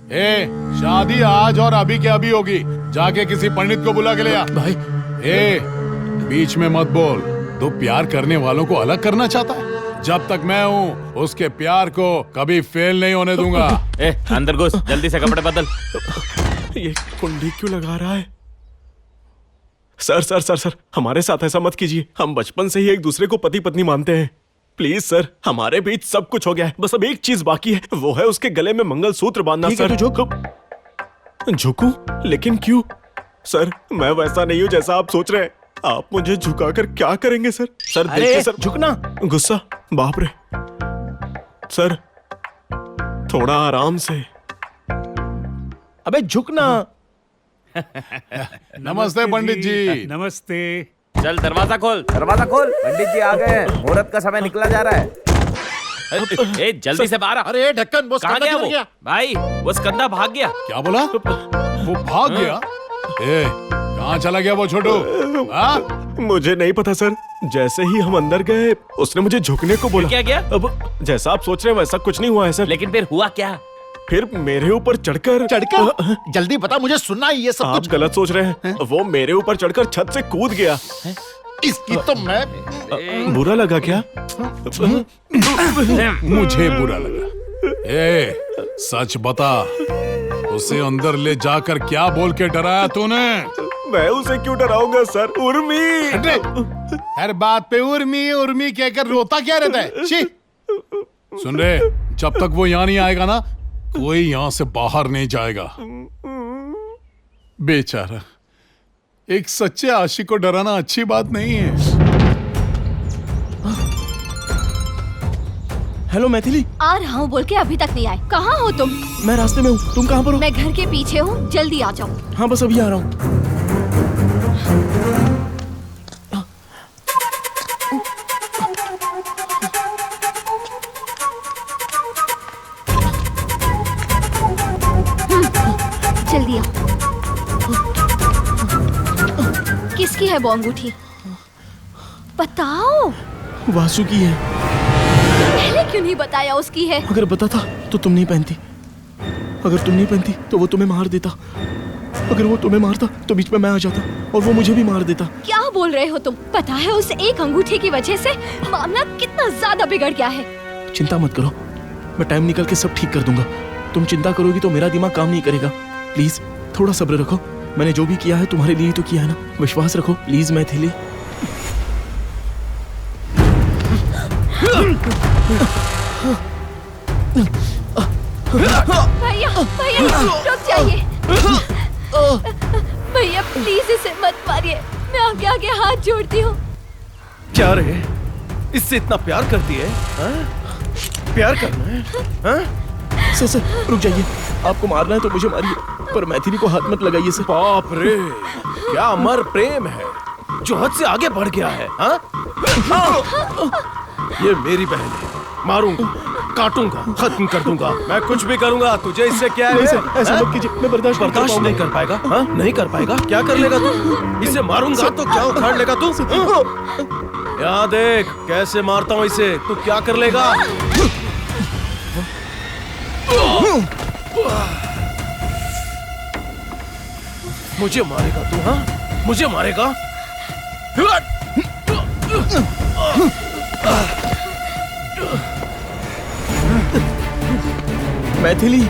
ए, शादी आज और अभी के अभी होगी। जाके किसी पंडित को बुला के ले आ। भाई ए, बीच में मत बोल। तू प्यार करने वालों को अलग करना चाहता है? जब तक मैं हूँ उसके प्यार को कभी फेल नहीं होने दूंगा। ए, अंदर घुस, जल्दी से कपड़े बदल। ये कुंडी क्यों लगा रहा है? सर सर सर सर, हमारे साथ ऐसा मत कीजिए। हम बचपन से ही एक दूसरे को पति पत्नी मानते हैं। प्लीज सर, हमारे बीच सब कुछ हो गया है, बस अब एक चीज बाकी है, वो है उसके गले में मंगलसूत्र बांधना। सर झुकूं? लेकिन क्यों? सर मैं वैसा नहीं हूं जैसा आप सोच रहे हैं। आप मुझे झुकाकर क्या करेंगे सर? सर देखिए सर, झुकना। गुस्सा, बाप रे। सर थोड़ा आराम से। अबे झुकना। नमस्ते पंडित जी। नमस्ते। चल दरवाजा खोल। दरवाजा खोल, पंडित जी आ गए हैं। मुहूर्त का समय निकला जा रहा है। ए, जल्दी से बाहर आ। अरे ढक्कन, वो कहाँ गया वो? भाई वो स्कंदा भाग गया। क्या बोला? वो भाग गया? ए, कहाँ चला गया वो छोटू? हाँ? मुझे नहीं पता सर, जैसे ही हम अंदर गए उसने मुझे झुकने को बोला। क्या गया? अब जैसा आप सोच रहे हैं वैसा कुछ नहीं हुआ है सर। लेकिन फिर हुआ क्या? फिर मेरे ऊपर चढ़कर जल्दी बता, मुझे सुनना है ये सब आप कुछ। गलत सोच रहे हैं। वो मेरे ऊपर चढ़कर छत से कूद गया। इसकी तो मैं बुरा लगा क्या? मुझे बुरा लगा। ए, सच बता, उसे अंदर ले जाकर क्या बोल के डराया तूने? मैं उसे क्यों डराऊंगा सर? उर्मी। हर बात पे उर्मी उर्मी कहकर रोता क्या रहता है? शी! सुन रहे, जब तक वो यहाँ नहीं आएगा ना, कोई यहाँ से बाहर नहीं जाएगा। बेचारा, एक सच्चे आशिक को डराना अच्छी बात नहीं है। हेलो मैथिली। आ रहा हूँ बोल के अभी तक नहीं आए। कहाँ हो तुम? मैं रास्ते में हूँ, तुम कहाँ पर हो? मैं घर के पीछे हूँ, जल्दी आ जाओ। हाँ बस अभी आ रहा हूँ। जल्दी आओ। किसकी है वो अंगूठी? बताओ। वासु की है। पहले क्यों नहीं बताया उसकी है? अगर बता था तो तुम नहीं पहनती। अगर तुम नहीं पहनती तो वो तुम्हें मार देता। अगर वो तुम्हें मारता तो बीच में मैं आ जाता और वो मुझे भी मार देता। क्या बोल रहे हो तुम? पता है उस एक अंगूठी की वजह से मामला कितना ज्यादा बिगड़ गया है। चिंता मत करो, मैं टाइम निकल के सब ठीक कर दूंगा। तुम चिंता करोगी तो मेरा दिमाग काम नहीं करेगा। प्लीज थोड़ा सब्र रखो। मैंने जो भी किया है तुम्हारे लिए तो किया है ना, विश्वास रखो प्लीज मैथिली। भैया भैया रुक जाइए। भैया प्लीज इसे मत मारिए, मैं आगे आगे हाथ जोड़ती हूँ। क्या रे, इससे इतना प्यार करती है? प्यार करना है? सर रुक जाइए, आपको मारना है तो मुझे मारिए, पर मैथिली को हाथ मत लगाइए सर। बाप रे, क्या अमर प्रेम है जो हद से आगे बढ़ गया है। ये मेरी बहन है, मारूंगा, काटूंगा, खत्म कर दूंगा, मैं कुछ भी करूंगा। तुझे इससे क्या है? ऐसा मत कीजिए, मैं बर्दाश्त नहीं कर पाएगा। नहीं कर पाएगा? क्या कर लेगा तू? इसे मारूंगा तो क्या उखाड़ लेगा तू? यहाँ देख कैसे मारता हूँ इसे, तू क्या कर लेगा? मुझे मारेगा तू? हाँ, मुझे मारेगा? मैथिली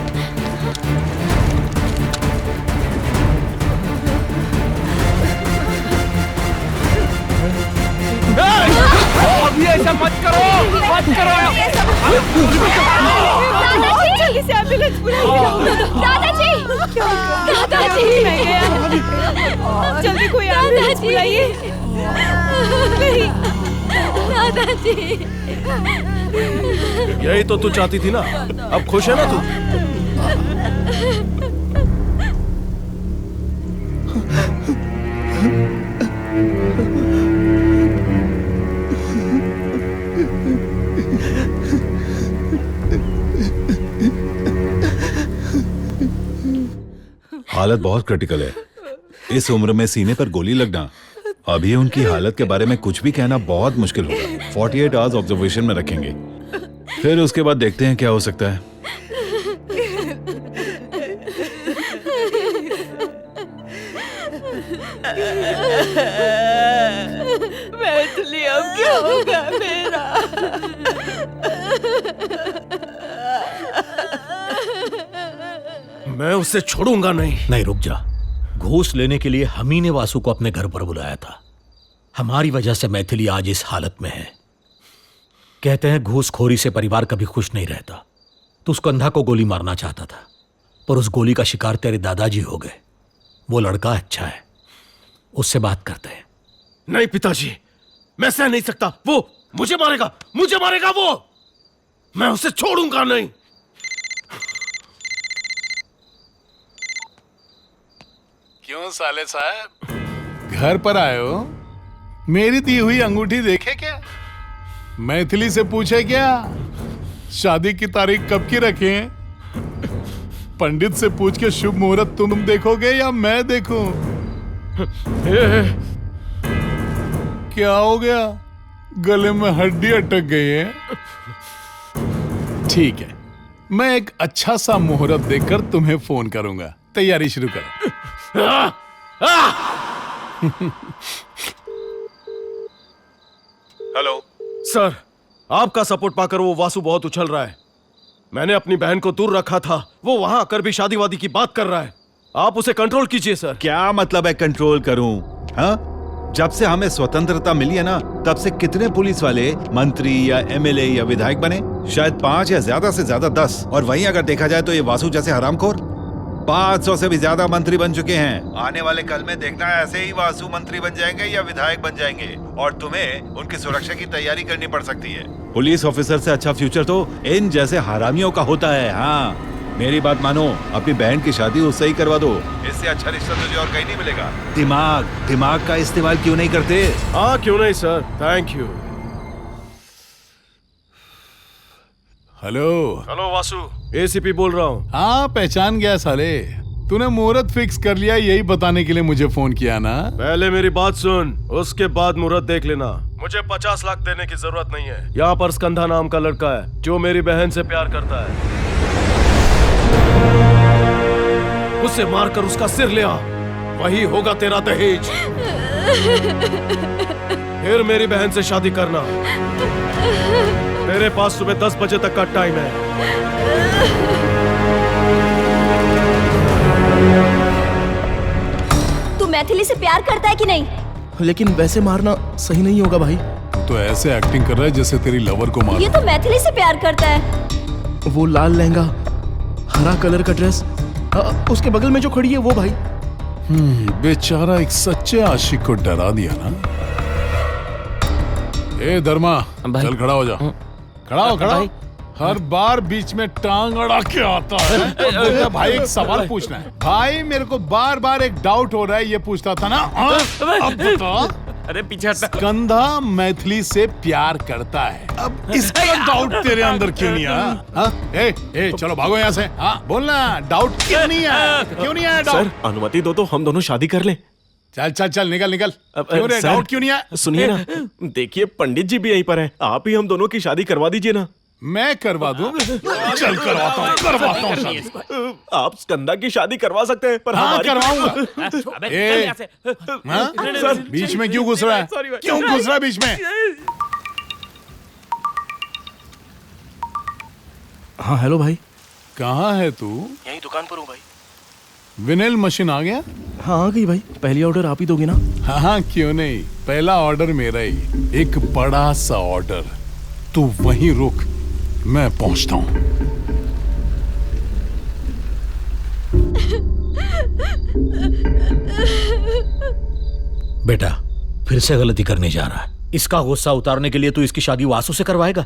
अभी ऐसा मत करो, मत करो। जल्दी से एम्बुलेंस बुलाइए। दादाजी, दादाजी, जल्दी कोई एम्बुलेंस बुलाइए। दादाजी। यही तो तू चाहती थी ना, अब खुश है ना तू? हालत बहुत क्रिटिकल है। इस उम्र में सीने पर गोली लगना, अभी उनकी हालत के बारे में कुछ भी कहना बहुत मुश्किल होगा। 48 आवर्स ऑब्जर्वेशन में रखेंगे, फिर उसके बाद देखते हैं क्या हो सकता है। मैथिली अब क्या होगा मेरा? मैं उसे छोड़ूंगा नहीं। नहीं, रुक जा। घूस लेने के लिए हम ही ने वासु को अपने घर पर बुलाया था। हमारी वजह से मैथिली आज इस हालत में है। कहते हैं घूसखोरी से परिवार कभी खुश नहीं रहता। तो उस कंधा को गोली मारना चाहता था, पर उस गोली का शिकार तेरे दादाजी हो गए। वो लड़का अच्छा है, उससे बात करते हैं। नहीं पिताजी, मैं सह नहीं सकता। वो मुझे मारेगा, मुझे मारेगा वो। मैं उसे छोड़ूंगा नहीं। क्यों साले साहब, घर पर आए हो? मेरी दी हुई अंगूठी देखे क्या? मैथिली से पूछे क्या? शादी की तारीख कब की रखें? पंडित से पूछ के शुभ मुहूर्त तुम देखोगे या मैं देखूं? क्या हो गया? गले में हड्डी अटक गई है? ठीक है, मैं एक अच्छा सा मुहूर्त देखकर तुम्हें फोन करूंगा। तैयारी शुरू करो। हेलो सर, आपका सपोर्ट पाकर वो वासु बहुत उछल रहा है। मैंने अपनी बहन को दूर रखा था, वो वहां आकर भी शादी वादी की बात कर रहा है। आप उसे कंट्रोल कीजिए सर। क्या मतलब है कंट्रोल करूं? हाँ, जब से हमें स्वतंत्रता मिली है ना, तब से कितने पुलिस वाले मंत्री या एमएलए या विधायक बने? शायद 5 या ज्यादा से ज्यादा 10। और वहीं अगर देखा जाए तो ये वासु जैसे हरामखोर 500 से भी ज्यादा मंत्री बन चुके हैं। आने वाले कल में देखना ऐसे ही वासु मंत्री बन जाएंगे या विधायक बन जाएंगे, और तुम्हें उनकी सुरक्षा की तैयारी करनी पड़ सकती है। पुलिस ऑफिसर से अच्छा फ्यूचर तो इन जैसे हरामियों का होता है। हाँ, मेरी बात मानो, अपनी बहन की शादी उससे ही करवा दो। इससे अच्छा रिश्ता तुझे और कहीं नहीं मिलेगा। दिमाग का इस्तेमाल क्यों नहीं करते? हाँ क्यों नहीं sir, thank you. Hello Vasu, ACP बोल रहा हूँ। हाँ, पहचान गया साले। तूने मुहूर्त फिक्स कर लिया, यही बताने के लिए मुझे फोन किया ना? पहले मेरी बात सुन, उसके बाद मुहूर्त देख लेना। मुझे 50 लाख देने की जरूरत नहीं है। यहाँ पर स्कंधा नाम का लड़का है जो मेरी बहन से प्यार करता है। उसे मारकर उसका सिर ले आ, वही होगा तेरा दहेज। फिर मेरी बहन से शादी करना। तेरे पास सुबह 10 बजे तक का टाइम है। तू मैथिली से प्यार करता है कि नहीं? लेकिन वैसे मारना सही नहीं होगा भाई। तो ऐसे एक्टिंग कर रहा है जैसे तेरी लवर को मार। ये तो मैथिली से प्यार करता है। वो लाल लहंगा, हरा कलर का ड्रेस, उसके बगल में जो खड़ी है वो भाई। बेचारा एक सच्चे आशिक को डरा दिया ना। ए धर्मा, चल खड़ा हो जा। खड़ा हो। हर बार बीच में टांग अड़ा के आता है। बोलता भाई एक सवाल पूछना है। भाई मेरे को बार बार एक डाउट हो रहा है, ये पूछता था ना। अब बता। अरे पीछे हट। कंधा मैथिली से प्यार करता है, अब इसका डाउट तेरे अंदर क्यों नहीं आया? ए चलो भागो यहाँ से। हाँ बोलना, डाउट क्यों नहीं आया? क्यों नहीं आया डाउट? सर अनुमति दो तो हम दोनों शादी कर लें। चल निकल। क्यों रे, डाउट क्यों नहीं आया? सुनिए ना, देखिए पंडित जी भी यहीं पर हैं। आप ही हम दोनों की शादी करवा दीजिए ना। मैं करवा दूं? चल करवाता हूँ शादी। आप स्कंदा की शादी करवा सकते हैं, पर हाँ हमारी करवाऊंगा। सर बीच में क्यों घुस रहा है? क्यों घुस रहा है बीच में? हाँ हेलो भाई। कहाँ है तू? यहीं दुकान पर हूँ भाई। विनिल मशीन आ गया? हाँ आ गई भाई। पहली ऑर्डर आप ही दोगे ना? हाँ क्यों नहीं, पहला ऑर्डर मेरा ही। एक बड़ा सा ऑर्डर। तू वहीं रुक, मैं पहुंचता हूं। बेटा फिर से गलती करने जा रहा है। इसका गुस्सा उतारने के लिए तू इसकी शादी वासु से करवाएगा?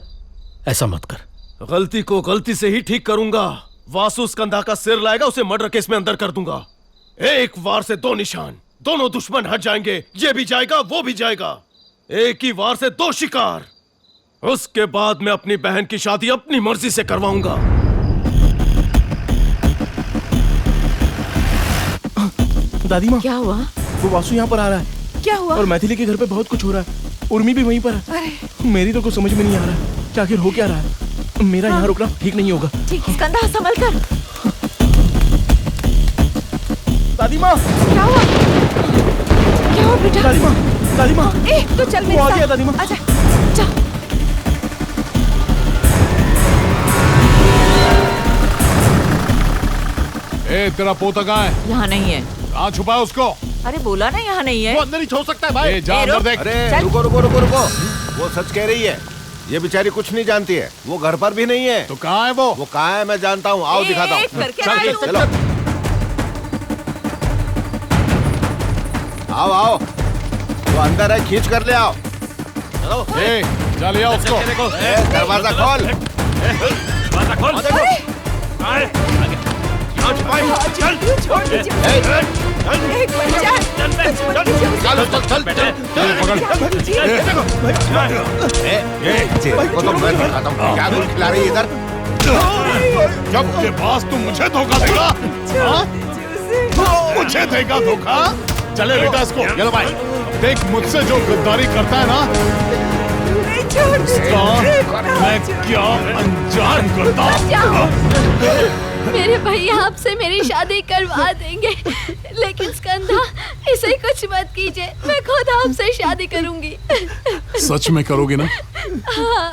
ऐसा मत कर। गलती को गलती से ही ठीक करूंगा। वासु स्कंधा का सिर लाएगा, उसे मर्डर केस में अंदर कर दूंगा। एक वार से 2 निशान, दोनों दुश्मन हट जाएंगे। ये भी जाएगा, वो भी जाएगा। एक ही वार से 2 शिकार। उसके बाद मैं अपनी बहन की शादी अपनी मर्जी से करवाऊंगा। दादी माँ, क्या हुआ? वो वासु यहाँ पर आ रहा है। क्या हुआ? और मैथिली के घर पे बहुत कुछ हो रहा है। उर्मी भी वहीं पर है। मेरी तो कुछ समझ में नहीं आ रहा है कि आखिर हो क्या रहा है। मेरा यहाँ रुकना ठीक नहीं होगा। ठीक, स्कंधा संभल कर। दादी माँ, क्या हुआ? आओ बेटा। दादी माँ, दादी माँ, ए तो चल मेरे वो आ साथ। गया दादी माँ। आजा चल। ए तेरा पोता कहाँ है? यहाँ नहीं है। कहाँ छुपा है उसको? अरे बोला ना यहाँ नहीं है। वो अंदर ही छोड़ सकता है भाई। ए जा अंदर देख। अरे रुको रुको रुको रुको, वो सच कह रही है। ये बेचारी कुछ नहीं जानती है, वो घर पर भी नहीं है। तो कहाँ है वो? वो कहाँ है मैं जानता हूँ, आओ दिखाता हूँ। करके चल, लाए चल, तू। चलो आओ आओ, वो अंदर है, खींच कर ले आओ। चलो ए जा ले आओ उसको। ए, दरवाजा खोल। छोड़ दीजिए। एक बच्चा। चल चल चल चल पकड़। को तो मैं दिखाता हूँ क्या दूध खिला रही है इधर। जब के पास तू मुझे धोखा देगा? हाँ? मुझे देगा धोखा? चले बेटा इसको। चलो भाई देख, मुझसे जो गद्दारी करता है ना, इसका मैं क्या अंजाम करता हूँ। मेरे भैया आपसे मेरी शादी करवा देंगे, लेकिन स्कंदा इसे कुछ मत कीजिए, मैं खुद आपसे शादी करूंगी। सच में करोगे ना? हाँ।